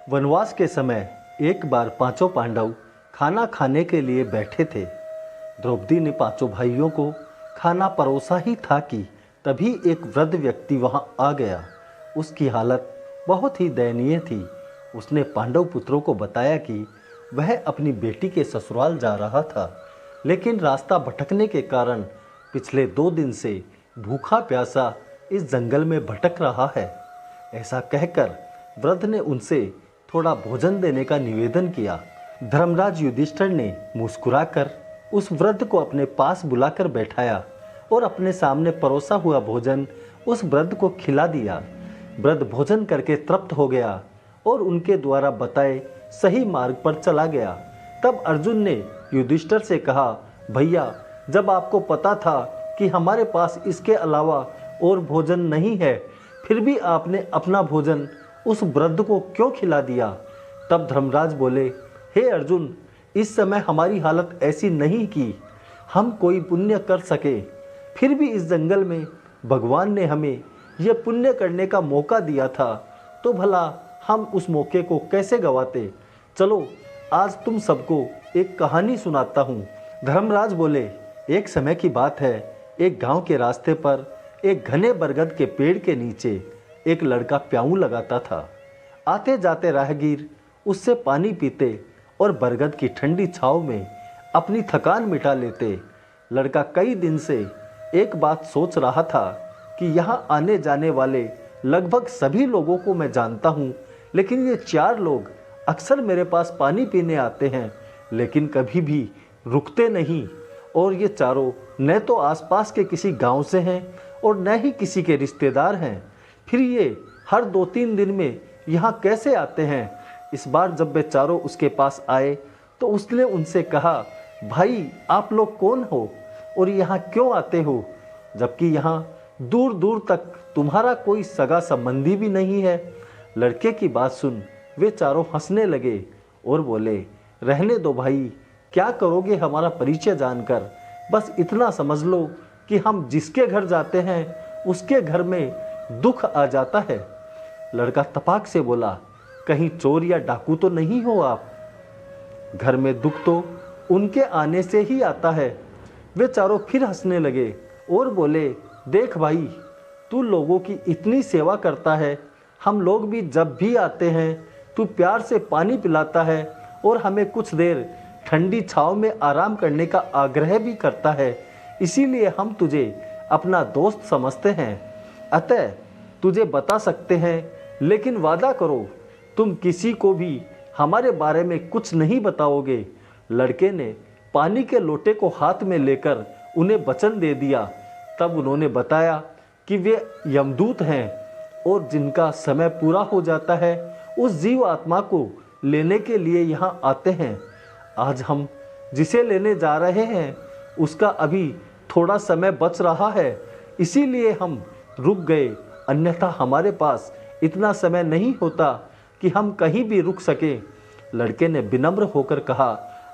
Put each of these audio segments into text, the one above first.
वनवास के समय एक बार पांचों पांडव खाना खाने के लिए बैठे थे। द्रौपदी ने पांचों भाइयों को खाना परोसा ही था कि तभी एक वृद्ध व्यक्ति वहां आ गया। उसकी हालत बहुत ही दयनीय थी। उसने पांडव पुत्रों को बताया कि वह अपनी बेटी के ससुराल जा रहा था, लेकिन रास्ता भटकने के कारण पिछले 2 दिन से भूखा प्यासा इस जंगल में भटक रहा है। ऐसा कहकर वृद्ध ने उनसे थोड़ा भोजन देने का निवेदन किया। धर्मराज युधिष्ठिर ने मुस्कुराकर उस वृद्ध को अपने पास बुलाकर बैठाया और अपने सामने परोसा हुआ भोजन उस वृद्ध को खिला दिया। वृद्ध भोजन करके तृप्त हो गया और उनके द्वारा बताए सही मार्ग पर चला गया। तब अर्जुन ने युधिष्ठिर से कहा, भैया, जब आपको पता था कि हमारे पास इसके अलावा और भोजन नहीं है, फिर भी आपने अपना भोजन उस वृद्ध को क्यों खिला दिया? तब धर्मराज बोले, हे अर्जुन, इस समय हमारी हालत ऐसी नहीं कि हम कोई पुण्य कर सके। फिर भी इस जंगल में भगवान ने हमें यह पुण्य करने का मौका दिया था, तो भला हम उस मौके को कैसे गंवाते? चलो, आज तुम सबको एक कहानी सुनाता हूँ। धर्मराज बोले, एक समय की बात है, एक गांव के रास्ते पर एक घने बरगद के पेड़ के नीचे एक लड़का प्याऊ लगाता था। आते जाते राहगीर उससे पानी पीते और बरगद की ठंडी छांव में अपनी थकान मिटा लेते। लड़का कई दिन से एक बात सोच रहा था कि यहाँ आने जाने वाले लगभग सभी लोगों को मैं जानता हूँ, लेकिन ये 4 लोग अक्सर मेरे पास पानी पीने आते हैं, लेकिन कभी भी रुकते नहीं। और ये चारों न तो आसपास के किसी गांव से हैं और न ही किसी के रिश्तेदार हैं। फिर ये हर 2-3 दिन में यहाँ कैसे आते हैं? इस बार जब वे चारों उसके पास आए तो उसने उनसे कहा, भाई, आप लोग कौन हो और यहाँ क्यों आते हो, जबकि यहाँ दूर दूर तक तुम्हारा कोई सगा संबंधी भी नहीं है? लड़के की बात सुन वे चारों हंसने लगे और बोले, रहने दो भाई, क्या करोगे हमारा परिचय जानकर? बस इतना समझ लो कि हम जिसके घर जाते हैं उसके घर में दुख आ जाता है। लड़का तपाक से बोला, कहीं चोर या डाकू तो नहीं हो आप? घर में दुख तो उनके आने से ही आता है। वे चारों फिर हंसने लगे और बोले, देख भाई, तू लोगों की इतनी सेवा करता है, हम लोग भी जब भी आते हैं तू प्यार से पानी पिलाता है और हमें कुछ देर ठंडी छांव में आराम करने का आग्रह भी करता है, इसीलिए हम तुझे अपना दोस्त समझते हैं। अतः तुझे बता सकते हैं, लेकिन वादा करो तुम किसी को भी हमारे बारे में कुछ नहीं बताओगे। लड़के ने पानी के लोटे को हाथ में लेकर उन्हें वचन दे दिया। तब उन्होंने बताया कि वे यमदूत हैं और जिनका समय पूरा हो जाता है उस जीव आत्मा को लेने के लिए यहाँ आते हैं। आज हम जिसे लेने जा रहे हैं उसका अभी थोड़ा समय बच रहा है, इसीलिए हम रुक गए, अन्यथा हमारे पास इतना समय नहीं होता कि हम कहीं भी रुक सके। लड़के ने विनम्र होकर कहा,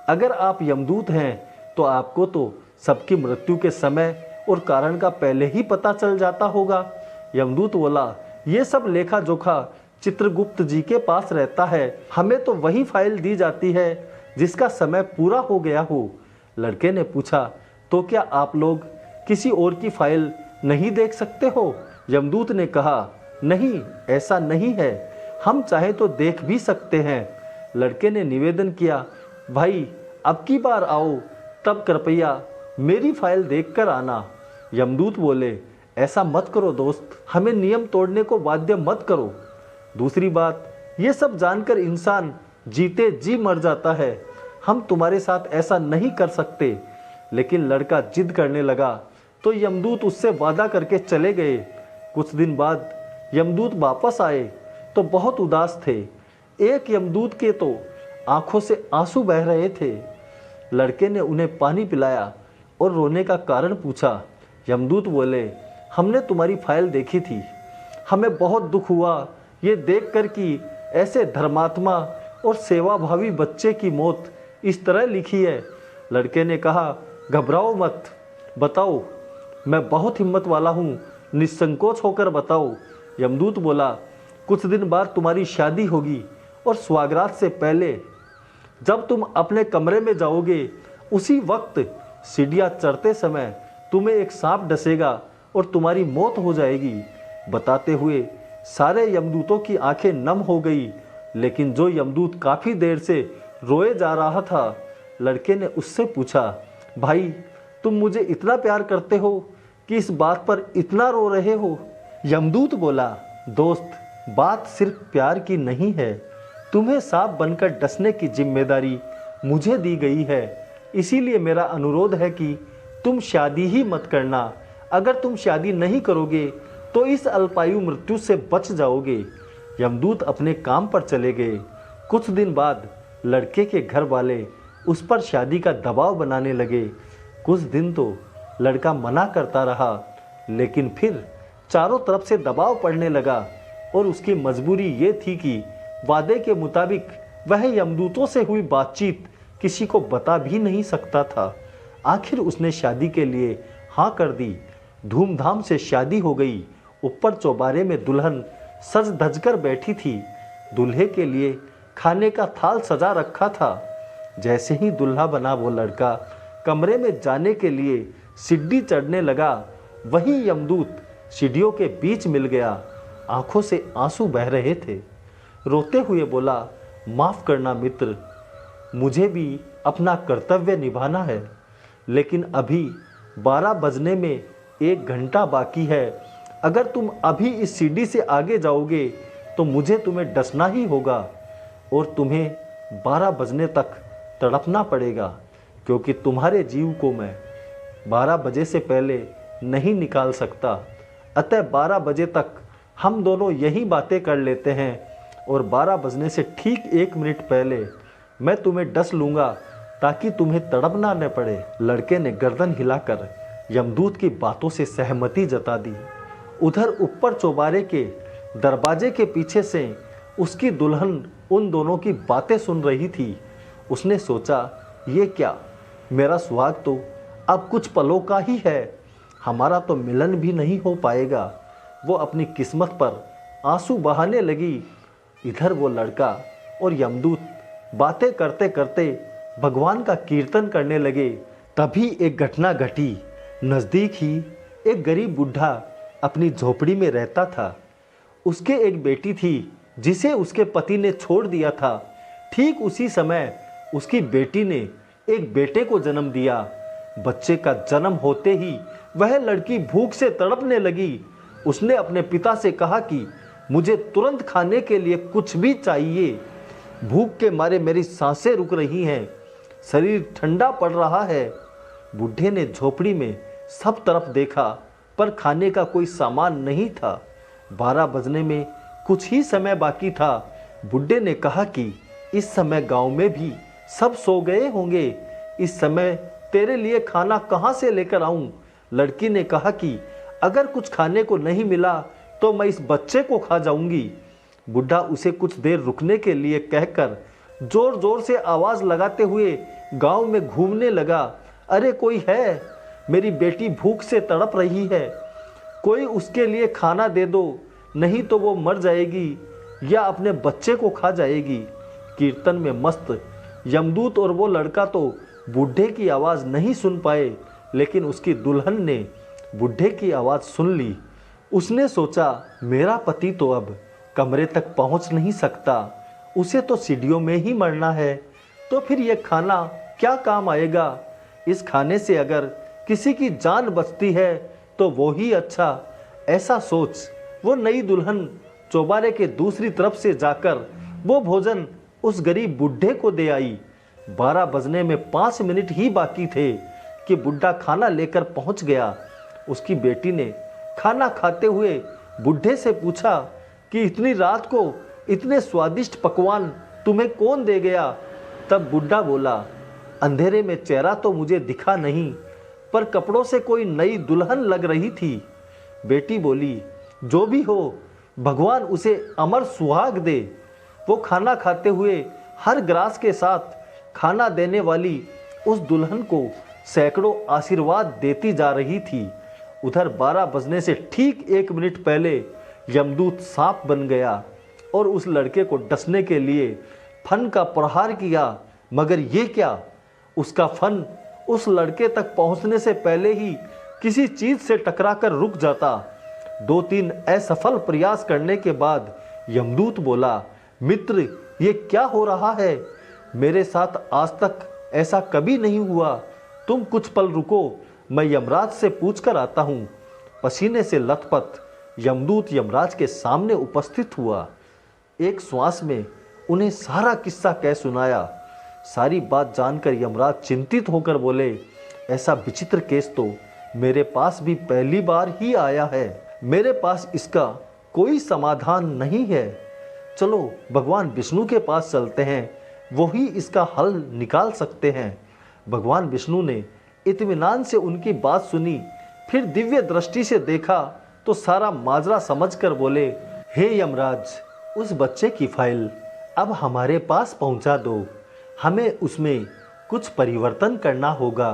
अगर आप यमदूत हैं तो आपको तो सबकी मृत्यु के समय और कारण का पहले ही पता चल जाता होगा। यमदूत बोला, ये सब लेखा जोखा चित्रगुप्त जी के पास रहता है, हमें तो वही फाइल दी जाती है जिसका समय पूरा हो गया हो। लड़के ने पूछा, तो क्या आप लोग किसी और की फाइल नहीं देख सकते हो? यमदूत ने कहा, नहीं, ऐसा नहीं है, हम चाहे तो देख भी सकते हैं। लड़के ने निवेदन किया, भाई, अब की बार आओ तब कृपया मेरी फाइल देखकर आना। यमदूत बोले, ऐसा मत करो दोस्त, हमें नियम तोड़ने को बाध्य मत करो। दूसरी बात, ये सब जानकर इंसान जीते जी मर जाता है, हम तुम्हारे साथ ऐसा नहीं कर सकते। लेकिन लड़का जिद करने लगा तो यमदूत उससे वादा करके चले गए। कुछ दिन बाद यमदूत वापस आए तो बहुत उदास थे। एक यमदूत के तो आंखों से आंसू बह रहे थे। लड़के ने उन्हें पानी पिलाया और रोने का कारण पूछा। यमदूत बोले, हमने तुम्हारी फाइल देखी थी, हमें बहुत दुख हुआ ये देखकर कि ऐसे धर्मात्मा और सेवाभावी बच्चे की मौत इस तरह लिखी है। लड़के ने कहा, घबराओ मत, बताओ, मैं बहुत हिम्मत वाला हूँ, निसंकोच होकर बताओ। यमदूत बोला, कुछ दिन बाद तुम्हारी शादी होगी और स्वागरात से पहले जब तुम अपने कमरे में जाओगे, उसी वक्त सीढ़ियाँ चढ़ते समय तुम्हें एक सांप डसेगा और तुम्हारी मौत हो जाएगी। बताते हुए सारे यमदूतों की आंखें नम हो गई, लेकिन जो यमदूत काफ़ी देर से रोए जा रहा था, लड़के ने उससे पूछा, भाई तुम मुझे इतना प्यार करते हो कि इस बात पर इतना रो रहे हो? यमदूत बोला, दोस्त बात सिर्फ प्यार की नहीं है, तुम्हें सांप बनकर डसने की जिम्मेदारी मुझे दी गई है। इसीलिए मेरा अनुरोध है कि तुम शादी ही मत करना। अगर तुम शादी नहीं करोगे तो इस अल्पायु मृत्यु से बच जाओगे। यमदूत अपने काम पर चले गए। कुछ दिन बाद लड़के के घर वाले उस पर शादी का दबाव बनाने लगे। कुछ दिन तो लड़का मना करता रहा, लेकिन फिर चारों तरफ से दबाव पड़ने लगा और उसकी मजबूरी ये थी कि वादे के मुताबिक वह यमदूतों से हुई बातचीत किसी को बता भी नहीं सकता था। आखिर उसने शादी के लिए हाँ कर दी। धूमधाम से शादी हो गई। ऊपर चौबारे में दुल्हन सज धज कर बैठी थी। दूल्हे के लिए खाने का थाल सजा रखा था। जैसे ही दूल्हा बना वो लड़का कमरे में जाने के लिए सीढ़ी चढ़ने लगा, वही यमदूत सीढ़ियों के बीच मिल गया। आंखों से आंसू बह रहे थे। रोते हुए बोला, माफ़ करना मित्र, मुझे भी अपना कर्तव्य निभाना है, लेकिन अभी 12 बजने में 1 घंटा बाकी है। अगर तुम अभी इस सीढ़ी से आगे जाओगे तो मुझे तुम्हें डसना ही होगा और तुम्हें 12 बजने तक तड़पना पड़ेगा, क्योंकि तुम्हारे जीव को मैं 12 बजे से पहले नहीं निकाल सकता। अतः 12 बजे तक हम दोनों यही बातें कर लेते हैं और 12 बजने से ठीक 1 मिनट पहले मैं तुम्हें डस लूँगा ताकि तुम्हें तड़पना न पड़े। लड़के ने गर्दन हिलाकर यमदूत की बातों से सहमति जता दी। उधर ऊपर चौबारे के दरवाजे के पीछे से उसकी दुल्हन उन दोनों की बातें सुन रही थी। उसने सोचा, ये क्या, मेरा सुहाग तो अब कुछ पलों का ही है, हमारा तो मिलन भी नहीं हो पाएगा। वो अपनी किस्मत पर आंसू बहाने लगी। इधर वो लड़का और यमदूत बातें करते करते भगवान का कीर्तन करने लगे। तभी एक घटना घटी। नज़दीक ही एक गरीब बूढ़ा अपनी झोपड़ी में रहता था। उसके एक बेटी थी जिसे उसके पति ने छोड़ दिया था। ठीक उसी समय उसकी बेटी ने एक बेटे को जन्म दिया। बच्चे का जन्म होते ही वह लड़की भूख से तड़पने लगी। उसने अपने पिता से कहा कि मुझे तुरंत खाने के लिए कुछ भी चाहिए। भूख के मारे मेरी सांसें रुक रही हैं, शरीर ठंडा पड़ रहा है। बूढ़े ने झोपड़ी में सब तरफ देखा, पर खाने का कोई सामान नहीं था। 12 बजने में कुछ ही समय बाकी था। बूढ़े ने कहा कि इस समय गांव में भी सब सो गए होंगे, इस समय तेरे लिए खाना कहाँ से लेकर आऊं? लड़की ने कहा कि अगर कुछ खाने को नहीं मिला तो मैं इस बच्चे को खा जाऊंगी। बुढ़ा उसे कुछ देर रुकने के लिए कहकर जोर जोर से आवाज़ लगाते हुए गांव में घूमने लगा। अरे कोई है, मेरी बेटी भूख से तड़प रही है, कोई उसके लिए खाना दे दो, नहीं तो वो मर जाएगी या अपने बच्चे को खा जाएगी। कीर्तन में मस्त यमदूत और वो लड़का तो बूढ़े की आवाज़ नहीं सुन पाए, लेकिन उसकी दुल्हन ने बूढ़े की आवाज़ सुन ली। उसने सोचा, मेरा पति तो अब कमरे तक पहुंच नहीं सकता, उसे तो सीढ़ियों में ही मरना है, तो फिर ये खाना क्या काम आएगा? इस खाने से अगर किसी की जान बचती है तो वो ही अच्छा। ऐसा सोच वो नई दुल्हन चौबारे के दूसरी तरफ से जाकर वो भोजन उस गरीब बूढ़े को दे आई। 12 बजने में 5 मिनट ही बाकी थे कि बुढ़ा खाना लेकर पहुंच गया। उसकी बेटी ने खाना खाते हुए बुढ़े से पूछा कि इतनी रात को इतने स्वादिष्ट पकवान तुम्हें कौन दे गया? तब बुढ़ा बोला, अंधेरे में चेहरा तो मुझे दिखा नहीं, पर कपड़ों से कोई नई दुल्हन लग रही थी। बेटी बोली, जो भी हो, भगवान उसे अमर सुहाग दे। वो खाना खाते हुए हर ग्रास के साथ खाना देने वाली उस दुल्हन को सैकड़ों आशीर्वाद देती जा रही थी। उधर 12 बजने से ठीक 1 मिनट पहले यमदूत सांप बन गया। और उस लड़के को डसने के लिए फन का प्रहार किया, मगर ये क्या, उसका फन उस लड़के तक पहुंचने से पहले ही किसी चीज से टकराकर रुक जाता। 2-3 असफल प्रयास करने के बाद यमदूत बोला, मित्र ये क्या हो रहा है, मेरे साथ आज तक ऐसा कभी नहीं हुआ, तुम कुछ पल रुको, मैं यमराज से पूछ कर आता हूँ। पसीने से लथपथ यमदूत यमराज के सामने उपस्थित हुआ। एक श्वास में उन्हें सारा किस्सा कह सुनाया। सारी बात जानकर यमराज चिंतित होकर बोले, ऐसा विचित्र केस तो मेरे पास भी पहली बार ही आया है, मेरे पास इसका कोई समाधान नहीं है। चलो भगवान विष्णु के पास चलते हैं, वो ही इसका हल निकाल सकते हैं। भगवान विष्णु ने इत्मीनान से उनकी बात सुनी, फिर दिव्य दृष्टि से देखा तो सारा माजरा समझकर बोले, हे यमराज, उस बच्चे की फाइल अब हमारे पास पहुंचा दो। हमें उसमें कुछ परिवर्तन करना होगा,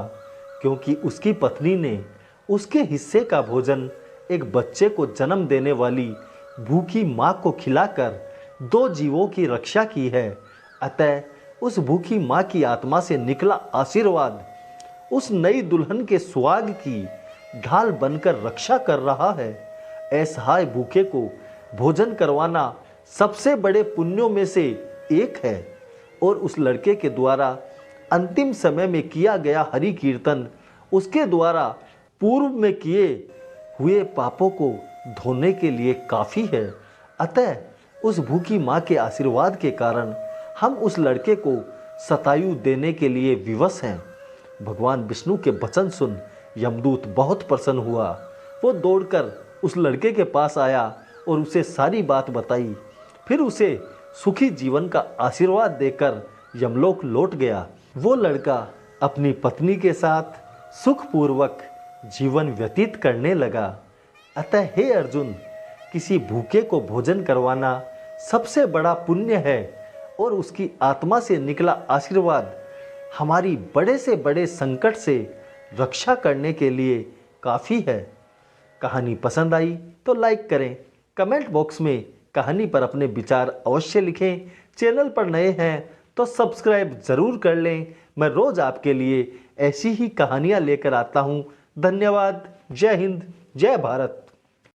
क्योंकि उसकी पत्नी ने उसके हिस्से का भोजन एक बच्चे को जन्म देने वाली भूखी माँ को खिलाकर 2 जीवों की रक्षा की है। अतः उस भूखी माँ की आत्मा से निकला आशीर्वाद उस नई दुल्हन के सुहाग की ढाल बनकर रक्षा कर रहा है। असहाय भूखे को भोजन करवाना सबसे बड़े पुण्यों में से एक है, और उस लड़के के द्वारा अंतिम समय में किया गया हरि कीर्तन उसके द्वारा पूर्व में किए हुए पापों को धोने के लिए काफ़ी है। अतः उस भूखी माँ के आशीर्वाद के कारण हम उस लड़के को शतायु देने के लिए विवश हैं। भगवान विष्णु के वचन सुन यमदूत बहुत प्रसन्न हुआ। वो दौड़कर उस लड़के के पास आया और उसे सारी बात बताई। फिर उसे सुखी जीवन का आशीर्वाद देकर यमलोक लौट गया। वो लड़का अपनी पत्नी के साथ सुखपूर्वक जीवन व्यतीत करने लगा। अतः हे अर्जुन, किसी भूखे को भोजन करवाना सबसे बड़ा पुण्य है, और उसकी आत्मा से निकला आशीर्वाद हमारी बड़े से बड़े संकट से रक्षा करने के लिए काफ़ी है। कहानी पसंद आई तो लाइक करें, कमेंट बॉक्स में कहानी पर अपने विचार अवश्य लिखें। चैनल पर नए हैं तो सब्सक्राइब ज़रूर कर लें। मैं रोज़ आपके लिए ऐसी ही कहानियाँ लेकर आता हूँ। धन्यवाद। जय हिंद, जय भारत।